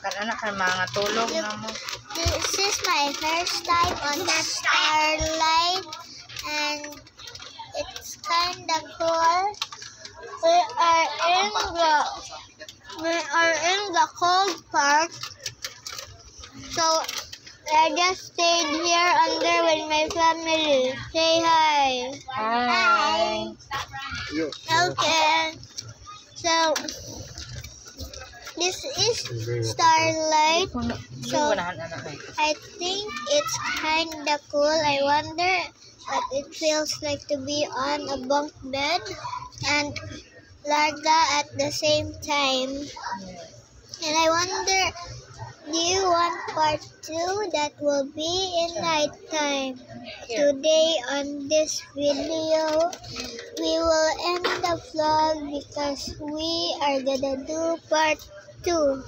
Anak ka mga tulog na mo. This is my first time on the Starlight, and it's kinda cool. We are in the cold part, so I just stayed here under with my family. Say hi. Hi. Okay. So this is Starlight. So I think it's kinda cool. I wonder what it feels like to be on a bunk bed and Larga at the same time. And I wonder, do you want part 2 that will be in nighttime? Today on this video, we will end the vlog because we are gonna do part 2.